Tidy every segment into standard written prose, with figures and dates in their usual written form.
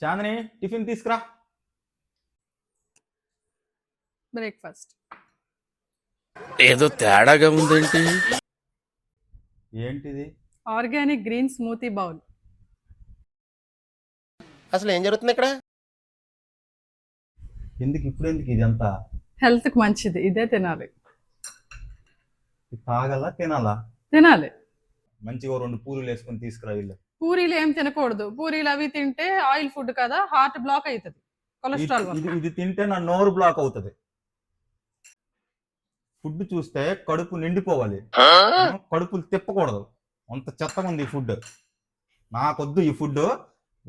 Chandni tiffin తీసుకురా. Breakfast. ఏదో తేడాగా ఉందేంటి? ఏంటిది? Organic green smoothie bowl. అసలు ఏం జరుగుతుంది ఇక్కడ? ఇప్పుడు ఎందుకు ఇదంతా? హెల్త్ కి మంచిది, ఇదే తినాలి. తాగలా తినాలా? తినాలి. మంచిగా 2 పూరీలు వేసుకొని తీసుకురా. వీళ్ళు పూరీలు ఏం తినకూడదు. పూరీలు అవి తింటే ఆయిల్ ఫుడ్ కదా, హార్ట్ బ్లాక్ అవుతుంది, కొలెస్ట్రాల్ వల్ల. ఇది తింటే నా నోరు బ్లాక్ అవుతుంది. ఫుడ్ చూస్తే కడుపు నిండిపోవాలి, కడుపులు తిప్పకూడదు. అంత చెత్తగా ఉంది ఈ ఫుడ్. నాకొద్దు ఈ ఫుడ్.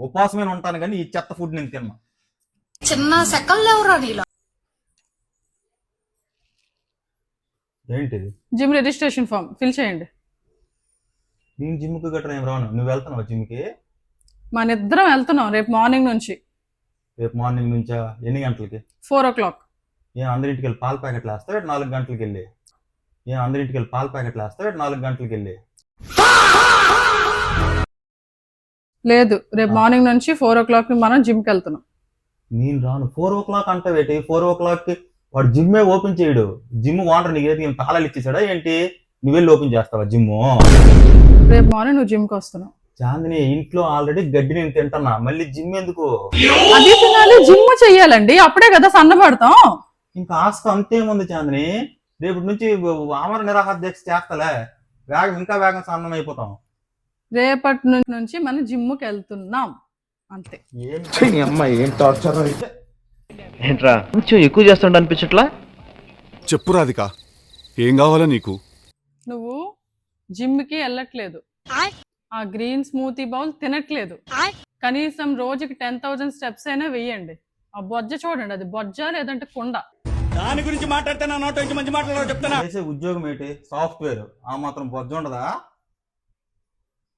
ఉపాసమైన ఉంటాను కానీ ఈ చెత్త ఫుడ్ నేను తిన్నా. చిన్న సెకండ్లు ఎవరా నీలా? ఏంటిది? జిమ్ రిజిస్ట్రేషన్ ఫామ్ ఫిల్ చేయండి. నేను జిమ్కి గట్రా ఏం రాను. నువ్వు వెళ్తున్నావా జిమ్కి? మన ఇద్దరం వెళ్తున్నాం రేపు మార్నింగ్ నుంచి. రేపు మార్నింగ్ నుంచా? ఎన్ని గంటలకి? 4 o'clock. నేను అందరింటికి వెళ్ళి పాల ప్యాకెట్లు వేస్తావు 4 గంటలకి వెళ్ళి. నేను అందరింటికి వెళ్ళి పాల ప్యాకెట్లు వేస్తావు 4 గంటలకి వెళ్ళి. లేదు, రేపు మార్నింగ్ నుంచి 4 o'clock మనం జిమ్కి వెళ్తున్నాం. నేను రాను. 4 o'clock అంటావేటి? 4 o'clock వాడు జిమ్మే ఓపెన్ చేయడు. జిమ్ ఓనర్ నీకు ఏది తాళాలు ఇచ్చేసాడా ఏంటి? నువ్వు వెళ్ళి ఓపెన్ చేస్తావా జిమ్? రేపు మార్నింగ్ నువ్వు జిమ్కి వస్తున్నావు. చాందిని, ఇంట్లో ఆల్రెడీ గడ్డి నేను తింటున్నా, మళ్ళీ జిమ్ ఎందుకు? అది తినాలి, జిమ్ చెయ్యాలండి, అప్పుడే కదా సన్నపడతాం. ఇంకా ఆస్త అంతేముంది చాందిని. రేపటి నుంచి ఆమర నిరాహార దీక్ష చేస్తలే, ఇంకా వేగం సన్నం అయిపోతాం. రేపటి నుంచి మనం జిమ్కి వెళ్తున్నాం అంతే. ఏం టార్చర్ ఏంట్రా కొంచెం ఎక్కువ చేస్తుండ అనిపించట్లా? చెప్పు రాధిక, ఏం కావాలా నీకు? నువ్వు జిమ్కి వెళ్ళట్లేదు, ఆ గ్రీన్ స్మూతీ బౌల్ తినట్లేదు. కనీసం రోజుకి 10,000 స్టెప్స్ అయినా వెయ్యండి. ఆ బొజ్జ చూడండి, అది బొజ్జ లేదంటే కుండ. దాని గురించి మాట్లాడితే నా నోట్ నుంచి మంచి మాట్లాడాలి చెప్తానా? చేసే ఉద్యోగం ఏంటి? సాఫ్ట్వేర్. ఆ మాత్రం బొజ్జ ఉండదా?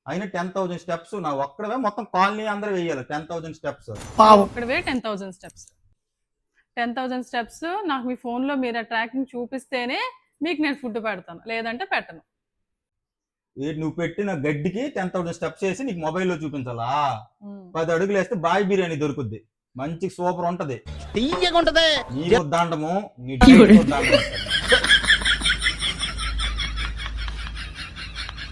అయినా 10,000 స్టెప్స్ నా ఒక్కడవే, మొత్తం కాలనీ అందరూ వెయ్యాలి 10,000 స్టెప్స్. ఒక్కడవే 10,000 స్టెప్స్. 10,000 స్టెప్స్ నాకు మీ ఫోన్ లో మీరు ట్రాకింగ్ చూపిస్తేనే మీకు నేను ఫుడ్ పెడతాను, లేదంటే పెట్టను. నువ్వు పెట్టిన గడ్డికి 10,000 స్టెప్స్ వేసి నీకు మొబైల్లో చూపించాలా? 10 అడుగులు వేస్తే బాయ్ బిర్యానీ దొరుకుద్ది, మంచి సూపర్ ఉంటది. తీయగా ఉంటది. నీకు దండము, నీ దండము.